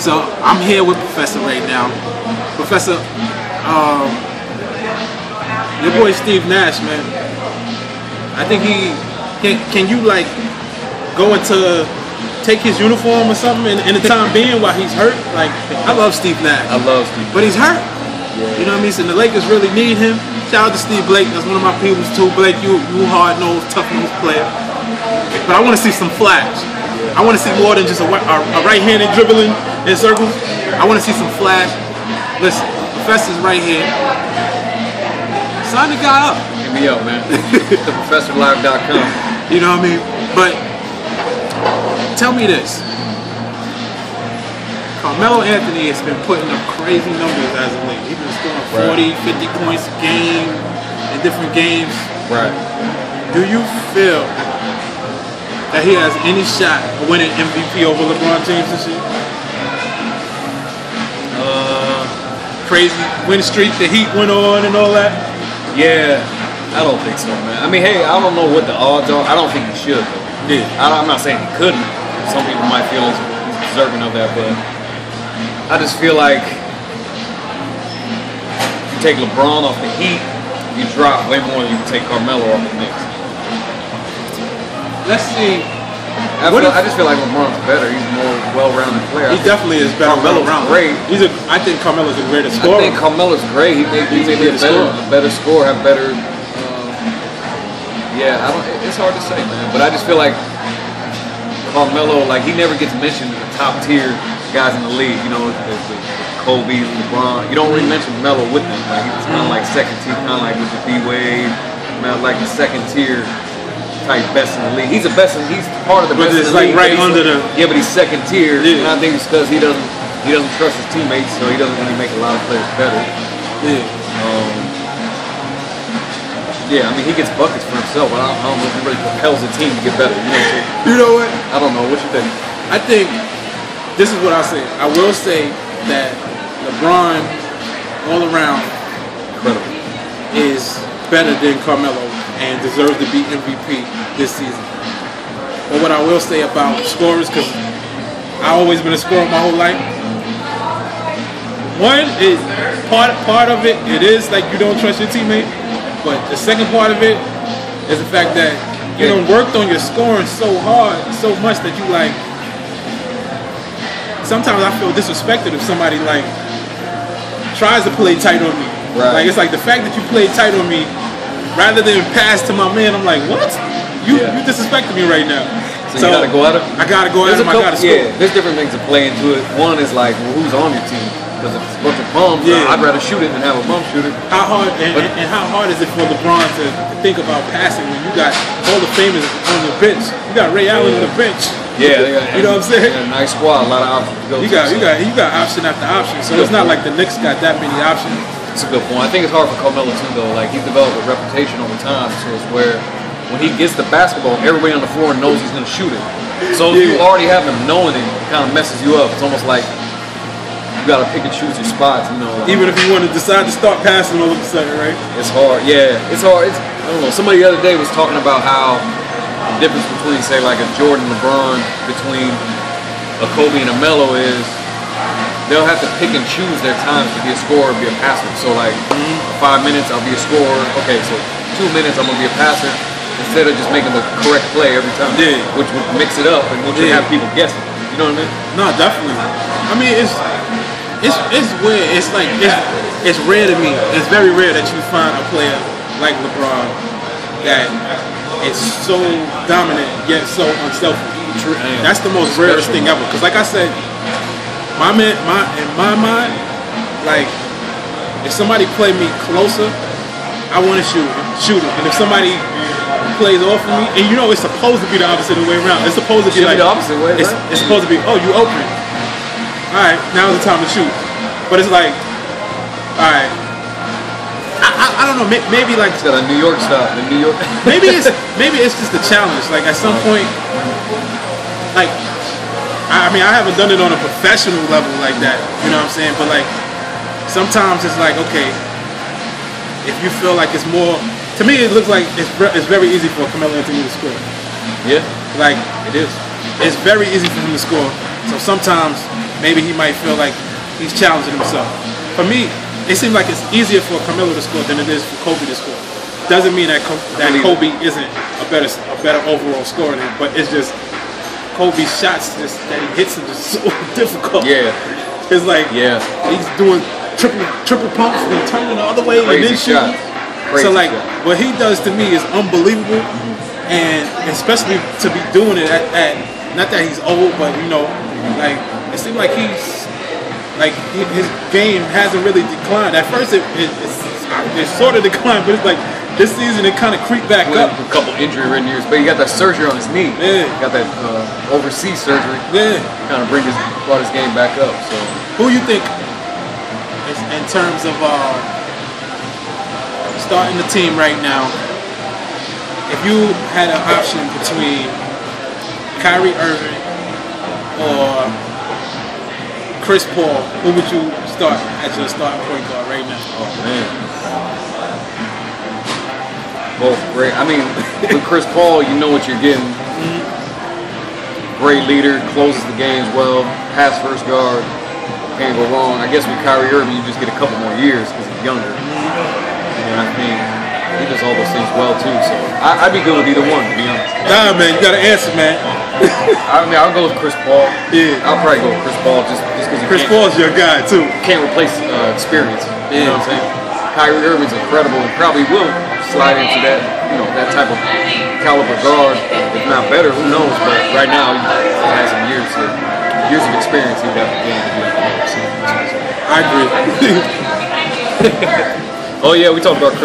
So I'm here with Professor right now. Professor, your boy Steve Nash, man. I think he can you like go into take his uniform or something in the time being while he's hurt? Like, I love Steve Nash. I love Steve, but he's hurt. Yeah. You know what I mean? So the Lakers really need him. Shout out to Steve Blake. That's one of my peoples too. Blake, you hard-nosed, tough-nosed player. But I want to see some flash. I want to see more than just a right-handed dribbling in circles. I want to see some flash. Listen, Professor's right here. Sign the guy up. Hit me up, man. TheProfessorLive.com. You know what I mean? But tell me this. Carmelo Anthony has been putting up crazy numbers as of late. He's been scoring 40, 50 points a game in different games. Right. Do you feel that he has any shot of winning MVP over LeBron James this year? Crazy win streak, the Heat went on and all that? Yeah, I don't think so, man. I mean, hey, I don't know what the odds are. I don't think he should, though. Yeah. I'm not saying he couldn't. Some people might feel he's deserving of that, but I just feel like if you take LeBron off the Heat, you drop way more than you can take Carmelo off the Knicks. Let's see. I just feel like LeBron's better. He's a more well-rounded player. He definitely is better. Carmelo's great. I think Carmelo's a greater scorer. I think Carmelo's great. He may be a better scorer, have better. It's hard to say, man. But I just feel like Carmelo, like he never gets mentioned in the top tier guys in the league. You know, the Kobe, LeBron. You don't really mention Melo with them. Like he's kind of like second tier, kind of like with the D-Wade, like the second tier type best in the league. He's he's part of the best in the league. Right under the. Yeah, but he's second tier, and I think it's because he doesn't trust his teammates, so he doesn't really make a lot of players better. Yeah. Yeah, I mean he gets buckets for himself, but I don't know if he really propels the team to get better. You know what? I don't know. What you think? I think this is what I say. I will say that LeBron, all around, Incredible, is better than Carmelo and deserves to be MVP this season. But what I will say about scorers, because I've always been a scorer my whole life. One is part of it. It is like you don't trust your teammate. But the second part of it is the fact that you done worked on your scoring so hard, so much that you like. Sometimes I feel disrespected if somebody like tries to play tight on me. Right. Like it's like the fact that you played tight on me rather than pass to my man. I'm like, what? You disrespecting me right now. So you gotta go at him. I gotta go at him. I gotta score. Yeah, there's different things that play into it. One is like, well, who's on your team? Because if it's a bunch of bums, I'd rather shoot it than have a bum shooter. How hard and how hard is it for LeBron to think about passing when you got all the famous on your bench? You got Ray Allen on the bench. Yeah, you know what I'm saying? A nice squad, a lot of options to go you got option after option. So it's not like the Knicks got that many options. That's a good point. I think it's hard for Carmelo too, though. Like he's developed a reputation over time, so it's where when he gets the basketball, everybody on the floor knows he's going to shoot it. So if you already have him knowing it, it kind of messes you up. It's almost like you got to pick and choose your spots, you know. Even if you want to decide to start passing all of a sudden, right? It's hard. Yeah, it's hard. I don't know. Somebody the other day was talking about how the difference between, say, like a Jordan, LeBron, between a Kobe and a Melo is they'll have to pick and choose their times to be a scorer or be a passer. So like 5 minutes, I'll be a scorer. Okay, so 2 minutes, I'm going to be a passer. Instead of just making the correct play every time, which would mix it up and which would have people guessing. You know what I mean? No, definitely. I mean, it's weird. It's like it's rare to me. It's very rare that you find a player like LeBron that is so dominant yet so unselfish. That's the most rarest thing ever. Because like I said, in my mind, like if somebody play me closer, I want to shoot it. And if somebody plays off of me, and you know it's supposed to be the opposite way around. It's supposed to be like the opposite way. It's supposed to be, oh, you open. All right, now's the time to shoot. But it's like, all right, I don't know. Maybe like it's got a New York style. The New York. maybe it's just a challenge. Like at some point, like I mean, I haven't done it on a professional level like that. You know what I'm saying? But like sometimes it's like, okay, if you feel like it's more. To me, it looks like it's very easy for Carmelo Anthony to score. Yeah, like it is. It's very easy for him to score. So sometimes maybe he might feel like he's challenging himself. For me, it seems like it's easier for Carmelo to score than it is for Kobe to score. Doesn't mean that Kobe isn't a better overall scorer than him, but it's just Kobe's shots that he hits are just so difficult. Yeah. It's like he's doing triple pumps and turning the other way and then shooting. So like what he does to me is unbelievable, and especially to be doing it at not that he's old, but you know, like it seems like his game hasn't really declined. At first it's sort of declined, but it's like this season it kind of creeped back up. A couple injury-ridden years, but he got that surgery on his knee. Yeah. Got that overseas surgery. Yeah. Kind of brought his game back up. So who you think in terms of starting the team right now, if you had an option between Kyrie Irving or Chris Paul, who would you start as your starting point guard right now? Oh man, both great. I mean, with Chris Paul, you know what you're getting. Great leader, closes the games well, pass first guard, can't go wrong. I guess with Kyrie Irving, you just get a couple more years because he's younger. And I think he does all those things well too. So I'd be good with either one, to be honest. Nah, man, you gotta answer, man. I mean, I'll go with Chris Paul. Yeah, I'll probably go with Chris Paul just because Chris Paul's your guy too. Can't replace experience. You know what I'm saying? Kyrie Irving's incredible and probably will slide into that, you know, that type of caliber guard, if not better. Who knows? But right now, he has some years of experience. He would have to gain to be able to. I agree. Oh yeah, we talked about Chris